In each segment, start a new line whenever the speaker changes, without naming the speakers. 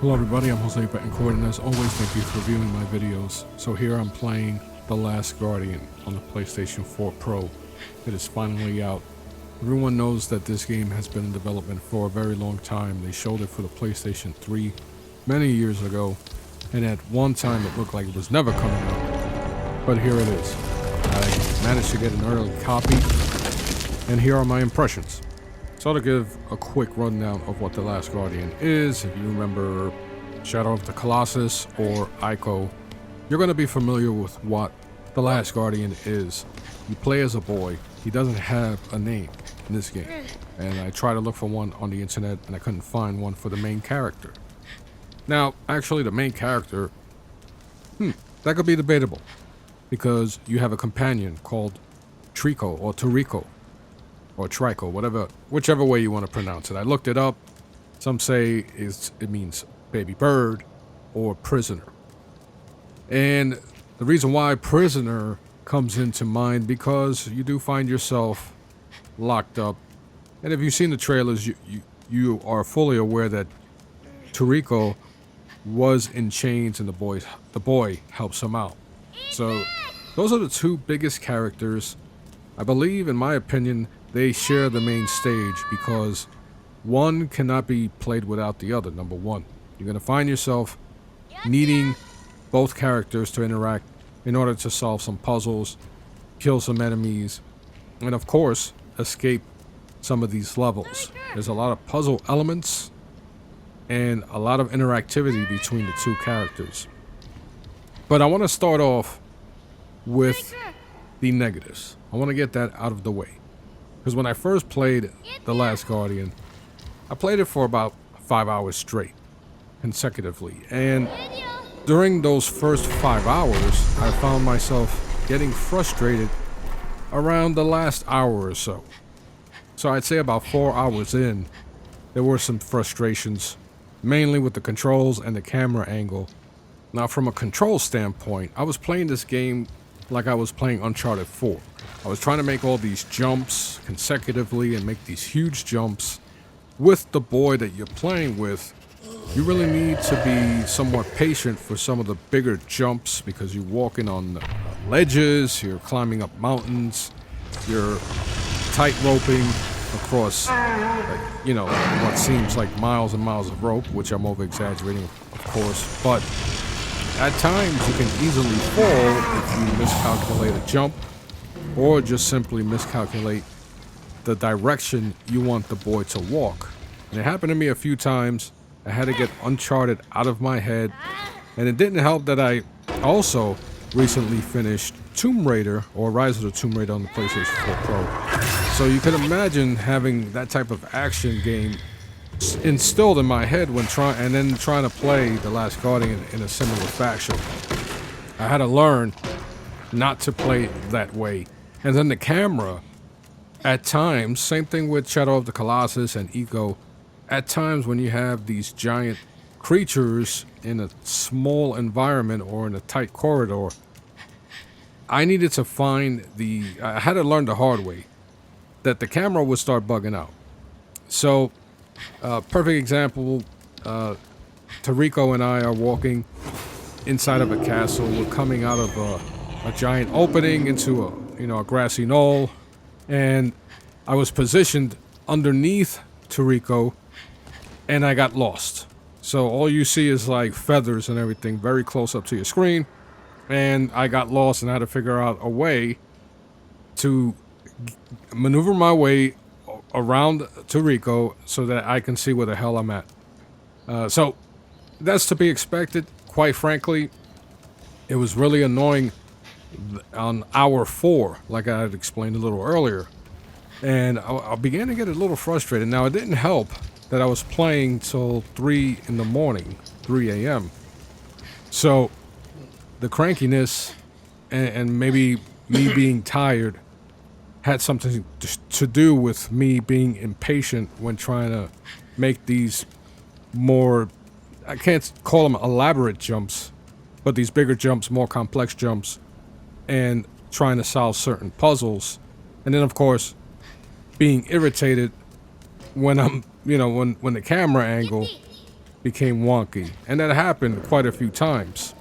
Hello everybody, I'm Jose Betancourt, and as always, thank you for viewing my videos. So here I'm playing The Last Guardian on the PlayStation 4 Pro. It is finally out. Everyone knows that this game has been in development for a very long time. They showed it for the PlayStation 3 many years ago, and at one time it looked like it was never coming out. But here it is. I managed to get an early copy, and here are my impressions. So to give a quick rundown of what The Last Guardian is, if you remember Shadow of the Colossus or Ico, you're going to be familiar with what The Last Guardian is. You play as a boy. He doesn't have a name in this game. And I tried to look for one on the internet and I couldn't find one for the main character. Now, actually the main character, that could be debatable. Because you have a companion called Trico or Toriko. Or Trico, whichever way you want to pronounce it. I looked it up. Some say it means baby bird or prisoner. And the reason why prisoner comes into mind because you do find yourself locked up. And if you've seen the trailers, you are fully aware that Toriko was in chains and the boy helps him out. So those are the two biggest characters. I believe, in my opinion, they share the main stage because one cannot be played without the other, number one. You're going to find yourself needing both characters to interact in order to solve some puzzles, kill some enemies, and of course, escape some of these levels. There's a lot of puzzle elements and a lot of interactivity between the two characters. But I want to start off with the negatives. I want to get that out of the way. Because when I first played The Last Guardian, I played it for about 5 hours straight, consecutively. And during those first 5 hours, I found myself getting frustrated around the last hour or so. So I'd say about 4 hours in, there were some frustrations, mainly with the controls and the camera angle. Now, from a control standpoint, I was playing this game like I was playing Uncharted 4. I was trying to make all these jumps consecutively and make these huge jumps with the boy that you're playing with. You really need to be somewhat patient for some of the bigger jumps because you're walking on ledges, you're climbing up mountains, you're tight roping across, what seems like miles and miles of rope, which I'm over exaggerating, of course, but at times you can easily fall if you miscalculate a jump or just simply miscalculate the direction you want the boy to walk. And it happened to me a few times. I had to get Uncharted out of my head. And it didn't help that I also recently finished Tomb Raider or Rise of the Tomb Raider on the PlayStation 4 Pro. So you can imagine having that type of action game instilled in my head when trying to play The Last Guardian in a similar fashion. I had to learn not to play that way. And then the camera, at times, same thing with Shadow of the Colossus and Ico, at times when you have these giant creatures in a small environment or in a tight corridor, I needed to I had to learn the hard way that the camera would start bugging out. So, perfect example, Toriko and I are walking inside of a castle. We're coming out of a giant opening into a grassy knoll, and I was positioned underneath Toriko, and I got lost. So all you see is like feathers and everything very close up to your screen, and I got lost and I had to figure out a way to maneuver my way around Toriko so that I can see where the hell I'm at. So that's to be expected. Quite frankly, it was really annoying on hour 4, like I had explained a little earlier. And I began to get a little frustrated. Now, it didn't help that I was playing till 3 in the morning, 3 a.m. So the crankiness and maybe me being tired had something to do with me being impatient when trying to make these more, I can't call them elaborate jumps, but these bigger jumps, more complex jumps, and trying to solve certain puzzles. And then, of course, being irritated when I'm, when the camera angle became wonky. And that happened quite a few times.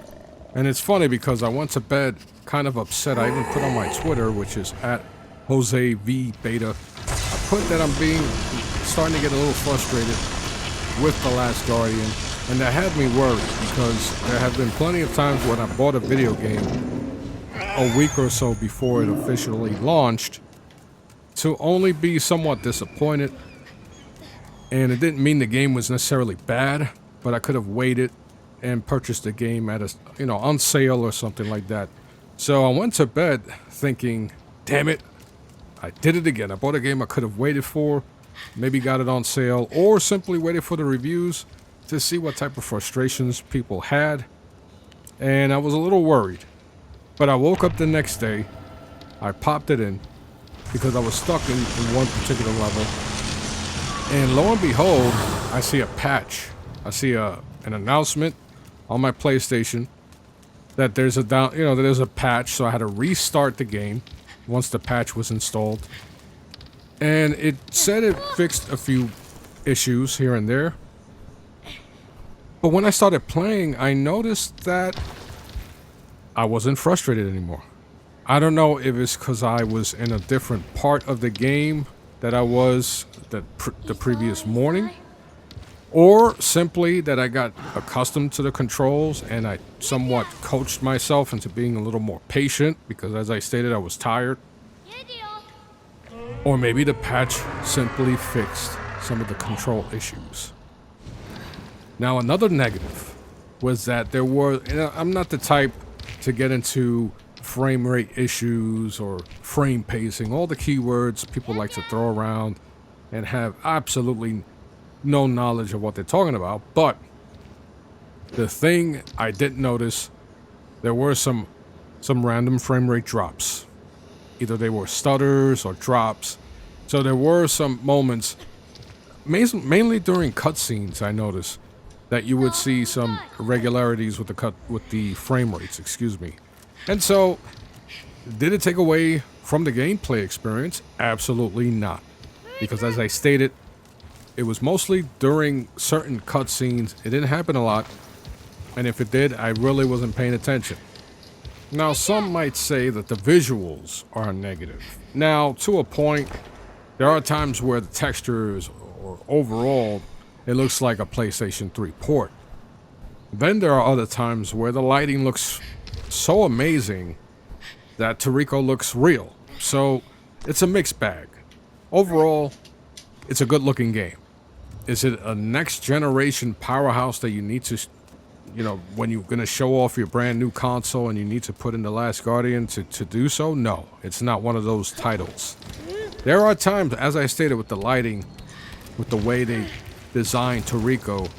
And it's funny because I went to bed kind of upset. I even put on my Twitter, which is at Jose V Beta. I put that I'm starting to get a little frustrated with The Last Guardian. And that had me worried because there have been plenty of times when I bought a video game a week or so before it officially launched to only be somewhat disappointed. And it didn't mean the game was necessarily bad, but I could have waited and purchased the game at a, on sale or something like that. So I went to bed thinking, damn it, I did it again. I bought a game I could have waited for, maybe got it on sale, or simply waited for the reviews to see what type of frustrations people had. And I was a little worried. But I woke up the next day, I popped it in, because I was stuck in one particular level. And lo and behold, I see a patch. I see an announcement on my PlayStation that there's a patch, so I had to restart the game once the patch was installed. And it said it fixed a few issues here and there. But when I started playing, I noticed that I wasn't frustrated anymore. I don't know if it's because I was in a different part of the game that I was the previous morning, or simply that I got accustomed to the controls and I somewhat coached myself into being a little more patient because, as I stated, I was tired. Or maybe the patch simply fixed some of the control issues. Now, another negative was that there were, I'm not the type to get into frame rate issues or frame pacing, all the keywords people like to throw around and have absolutely no knowledge of what they're talking about. But the thing I did notice, there were some random frame rate drops. Either they were stutters or drops. So there were some moments, mainly during cutscenes, I noticed that you would see some irregularities with the frame rates, excuse me. And so, did it take away from the gameplay experience? Absolutely not. Because as I stated, it was mostly during certain cutscenes. It didn't happen a lot. And if it did, I really wasn't paying attention. Now, some might say that the visuals are negative. Now, to a point, there are times where the textures or overall, it looks like a PlayStation 3 port. Then there are other times where the lighting looks so amazing that Toriko looks real. So it's a mixed bag. Overall, it's a good looking game. Is it a next generation powerhouse that you need to, when you're going to show off your brand new console and you need to put in The Last Guardian to do so? No, it's not one of those titles. There are times, as I stated, with the lighting, with the way they designed Toriko,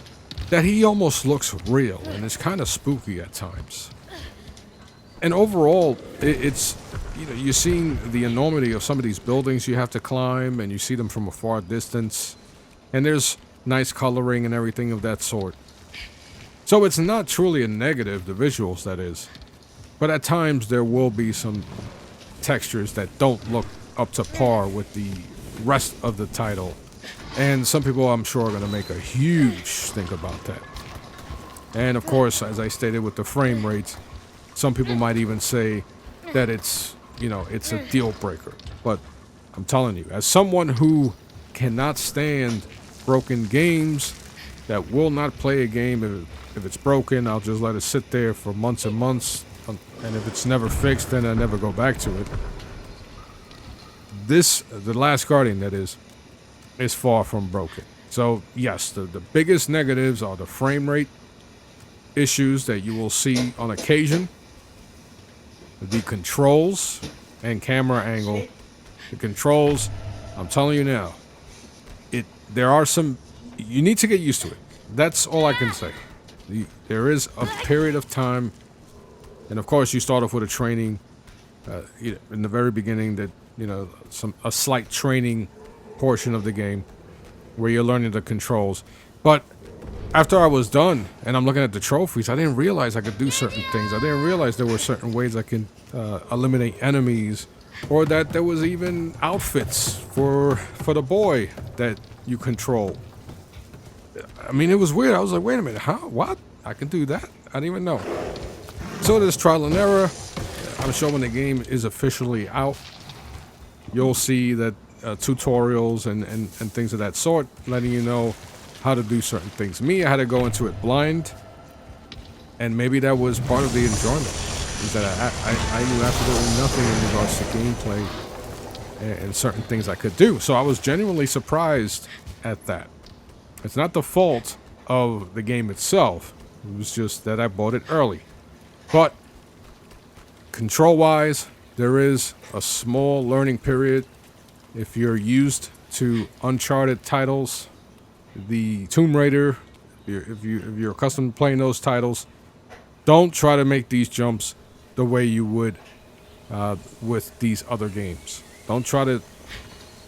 that he almost looks real, and it's kind of spooky at times. And overall, it's, you're seeing the enormity of some of these buildings you have to climb, and you see them from a far distance, and there's nice coloring and everything of that sort. So it's not truly a negative, the visuals that is, but at times there will be some textures that don't look up to par with the rest of the title. And some people, I'm sure, are going to make a huge stink about that. And of course, as I stated with the frame rates, some people might even say that it's a deal breaker. But I'm telling you, as someone who cannot stand broken games, that will not play a game if it's broken, I'll just let it sit there for months and months. And if it's never fixed, then I never go back to it. The Last Guardian, that is far from broken. So yes, the biggest negatives are the frame rate issues that you will see on occasion, the controls and camera angle. The controls, I'm telling you now, there are some, you need to get used to it. That's all I can say. There is a period of time, and of course you start off with a training in the very beginning, that a slight training portion of the game where you're learning the controls. But after I was done and I'm looking at the trophies, I didn't realize I could do certain things. I didn't realize there were certain ways I can eliminate enemies, or that there was even outfits for the boy that you control. I mean, it was weird. I was like, wait a minute, huh? What? I can do that? I didn't even know. So there's trial and error. I'm sure when the game is officially out, you'll see that tutorials and things of that sort, letting you know how to do certain things. Me, I had to go into it blind, and maybe that was part of the enjoyment, is that I knew absolutely nothing in regards to gameplay and certain things I could do. So I was genuinely surprised at that. It's not the fault of the game itself. It was just that I bought it early. But control-wise, there is a small learning period. If you're used to Uncharted titles, the Tomb Raider, if you're accustomed to playing those titles, don't try to make these jumps the way you would with these other games. Don't try to,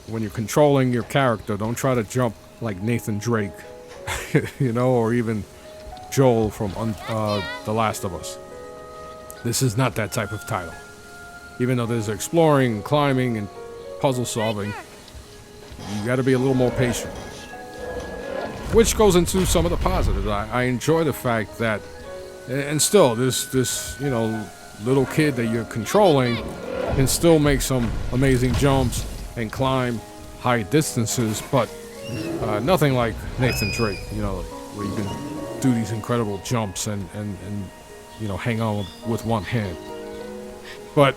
when you're controlling your character, don't try to jump like Nathan Drake, or even Joel from The Last of Us. This is not that type of title. Even though there's exploring, climbing, and puzzle solving, you got to be a little more patient. Which goes into some of the positives. I enjoy the fact that, and still, this little kid that you're controlling can still make some amazing jumps and climb high distances, but nothing like Nathan Drake, where you can do these incredible jumps and hang on with one hand. But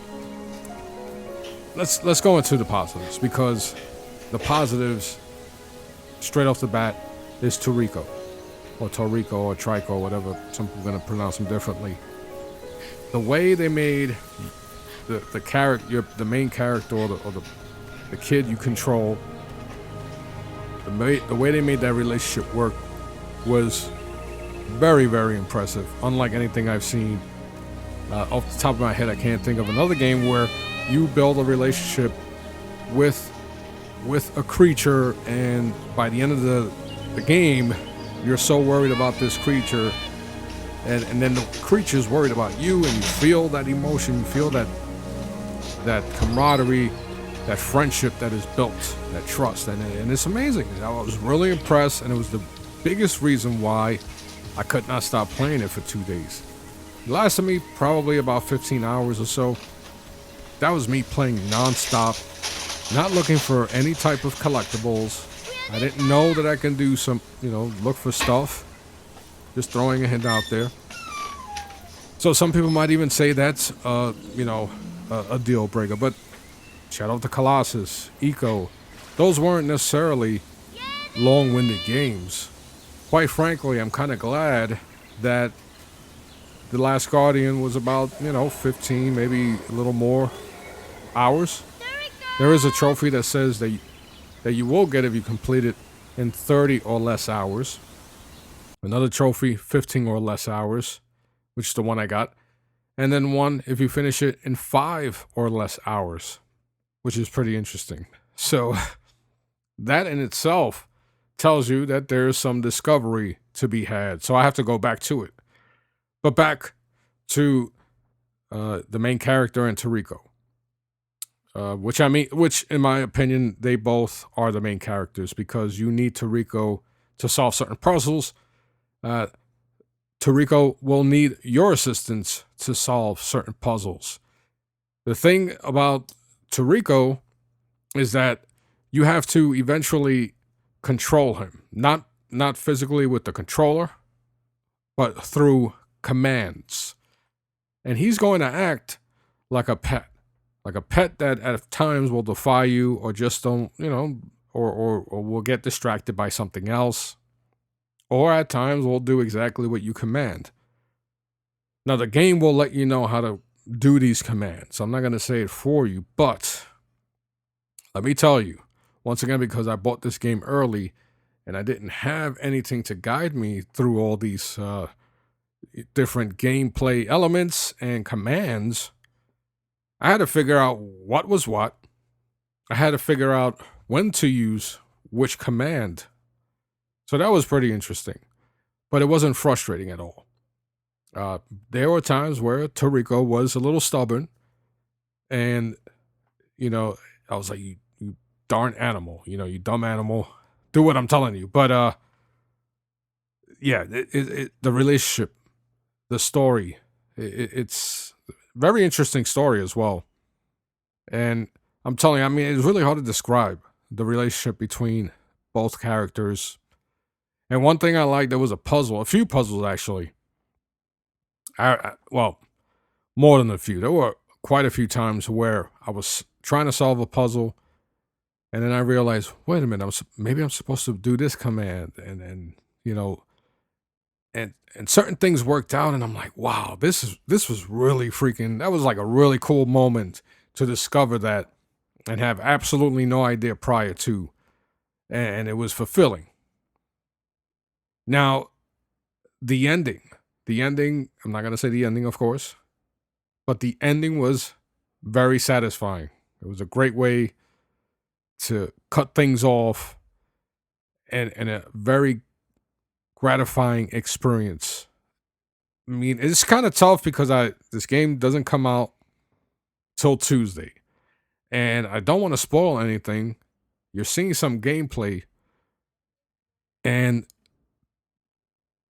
let's go into the positives, because the positives, straight off the bat, is Toriko, or Trico, whatever. Some people are going to pronounce them differently. The way they made the character, the main character, or the kid you control, the way they made that relationship work was very, very impressive. Unlike anything I've seen. Off the top of my head, I can't think of another game where you build a relationship with a creature, and by the end of the game, you're so worried about this creature, and then the creature's worried about you, and you feel that emotion, you feel that camaraderie, that friendship that is built, that trust, and it's amazing. I was really impressed, and it was the biggest reason why I could not stop playing it for 2 days. It lasted me probably about 15 hours or so. That was me playing non-stop, not looking for any type of collectibles. I didn't know that I can do some, look for stuff. Just throwing a hint out there. So some people might even say that's, a deal breaker. But Shadow of the Colossus, Ico, those weren't necessarily long-winded games. Quite frankly, I'm kind of glad that The Last Guardian was about, 15, maybe a little more hours. There is a trophy that says that you will get if you complete it in 30 or less hours. Another trophy, 15 or less hours, which is the one I got. And then one if you finish it in 5 or less hours, which is pretty interesting. So that in itself tells you that there's some discovery to be had. So I have to go back to it. But back to the main character and Toriko. Which in my opinion, they both are the main characters, because you need Toriko to solve certain puzzles. Toriko will need your assistance to solve certain puzzles. The thing about Toriko is that you have to eventually control him, not physically with the controller, but through commands. And he's going to act like a pet. Like a pet that at times will defy you, or just don't, or will get distracted by something else. Or at times will do exactly what you command. Now, the game will let you know how to do these commands. I'm not going to say it for you, but let me tell you, once again, because I bought this game early and I didn't have anything to guide me through all these different gameplay elements and commands, I had to figure out what was what. I had to figure out when to use which command. So that was pretty interesting. But it wasn't frustrating at all. There were times where Toriko was a little stubborn. And, I was like, you darn animal. You dumb animal. Do what I'm telling you. But yeah, the relationship, the story, it's very interesting story as well. And I'm telling you, I mean, it's really hard to describe the relationship between both characters. And one thing I liked, there was a puzzle, a few puzzles actually. Well, more than a few. There were quite a few times where I was trying to solve a puzzle, and then I realized, wait a minute, maybe I'm supposed to do this command, and you know, and certain things worked out, and I'm like, wow, this was really freaking. That was like a really cool moment to discover that, and have absolutely no idea prior to, and it was fulfilling. Now, the ending, the ending. I'm not gonna say the ending, of course, but the ending was very satisfying. It was a great way to cut things off, and a very gratifying experience. I mean, it's kind of tough because I this game doesn't come out till Tuesday, and I don't want to spoil anything. You're seeing some gameplay, and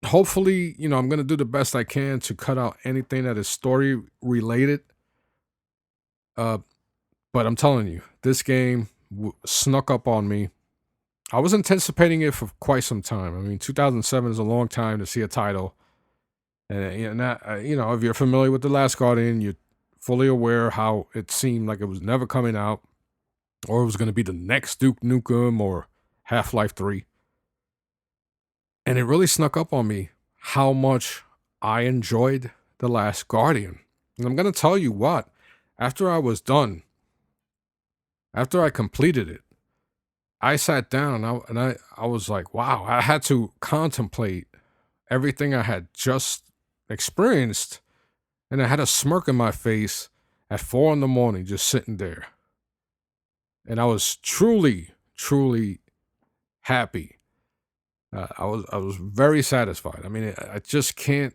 hopefully, I'm gonna do the best I can to cut out anything that is story related. Uh, but I'm telling you, this game snuck up on me. I was anticipating it for quite some time. I mean, 2007 is a long time to see a title. And that, if you're familiar with The Last Guardian, you're fully aware how it seemed like it was never coming out, or it was going to be the next Duke Nukem or Half-Life 3. And it really snuck up on me how much I enjoyed The Last Guardian. And I'm going to tell you what, after I was done, after I completed it, I sat down and I was like, wow, I had to contemplate everything I had just experienced, and I had a smirk in my face at 4 in the morning, just sitting there. And I was truly, truly happy. I was very satisfied. I mean, I just can't.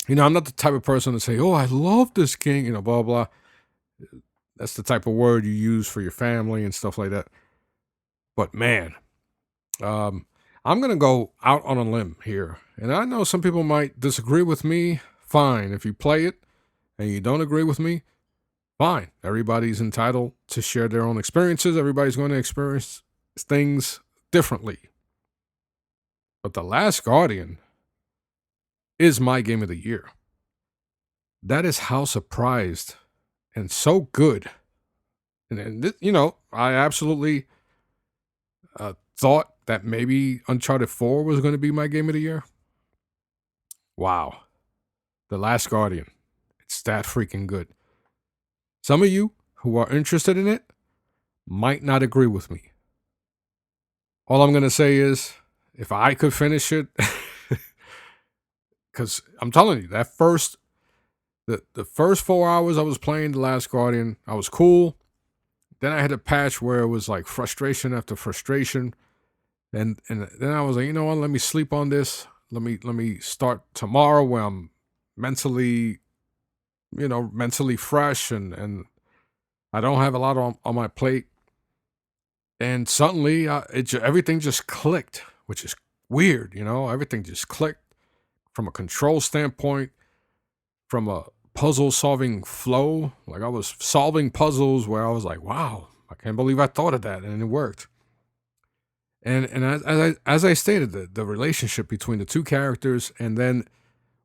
I'm not the type of person to say, "Oh, I love this game," blah blah. That's the type of word you use for your family and stuff like that. But man, um, I'm gonna go out on a limb here, and I know some people might disagree with me. Fine, if you play it and you don't agree with me, fine. Everybody's entitled to share their own experiences. Everybody's going to experience things differently. But The Last Guardian is my game of the year. That is how surprised and so good. And I absolutely thought that maybe Uncharted 4 was going to be my game of the year. Wow. The Last Guardian. It's that freaking good. Some of you who are interested in it might not agree with me. All I'm going to say is, if I could finish it, because I'm telling you, the first 4 hours I was playing The Last Guardian, I was cool. Then I had a patch where it was like frustration after frustration. And then I was like, you know what, let me sleep on this. Let me start tomorrow where I'm mentally fresh, and I don't have a lot on my plate. And suddenly everything just clicked, which is weird, everything just clicked from a control standpoint, from a puzzle solving flow. Like, I was solving puzzles where I was like, wow, I can't believe I thought of that, and it worked. And as I stated, the relationship between the two characters, and then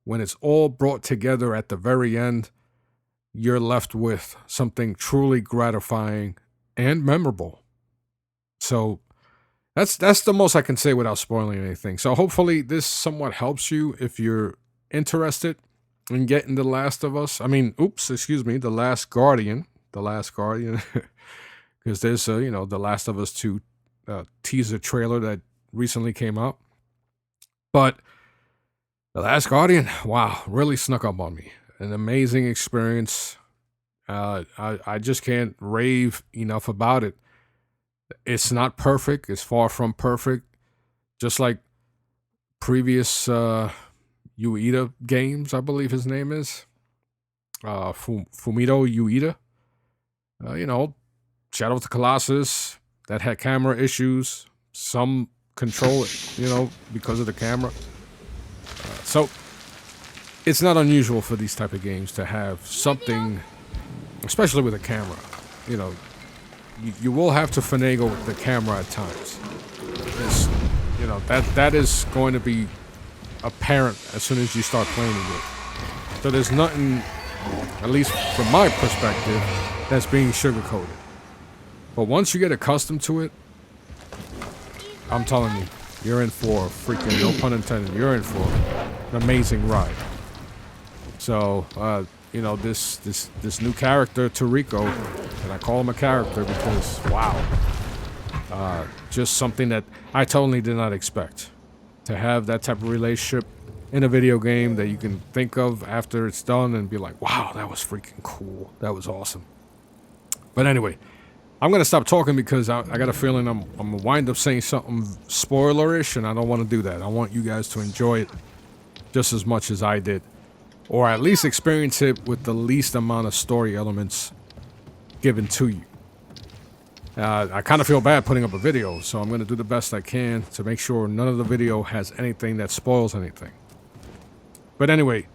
when it's all brought together at the very end, you're left with something truly gratifying and memorable. So that's the most I can say without spoiling anything. So hopefully this somewhat helps you if you're interested in getting The Last of Us. The Last Guardian. The Last Guardian. Because there's The Last of Us 2 teaser trailer that recently came out. But The Last Guardian, wow, really snuck up on me. An amazing experience. I just can't rave enough about it. It's not perfect. It's far from perfect. Just like previous Ueda games, I believe his name is. Fumito Ueda. Shadow of the Colossus, that had camera issues. Some control, because of the camera. So it's not unusual for these type of games to have something, especially with a camera. You know, you will have to finagle with the camera at times. It's, you know, that is going to be apparent as soon as you start playing it. So there's nothing, at least from my perspective, that's being sugarcoated. But once you get accustomed to it, I'm telling you, you're in for a freaking, no pun intended, you're in for an amazing ride. So, you know, this new character, Toriko, and I call him a character because, wow, just something that I totally did not expect. To have that type of relationship in a video game that you can think of after it's done and be like, wow, that was freaking cool. That was awesome. But anyway, I'm going to stop talking because I got a feeling I'm going to wind up saying something spoilerish, and I don't want to do that. I want you guys to enjoy it just as much as I did. Or at least experience it with the least amount of story elements given to you. I kind of feel bad putting up a video, so I'm going to do the best I can to make sure none of the video has anything that spoils anything. But anyway,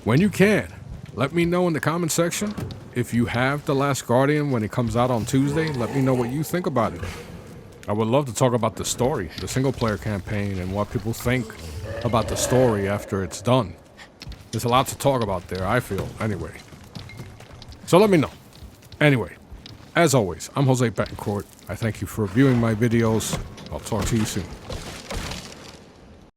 when you can, let me know in the comment section if you have The Last Guardian when it comes out on Tuesday. Let me know what you think about it. I would love to talk about the story, the single-player campaign, and what people think about the story after it's done. There's a lot to talk about there, I feel, anyway. So let me know. Anyway, as always, I'm Jose Betancourt. I thank you for viewing my videos. I'll talk to you soon.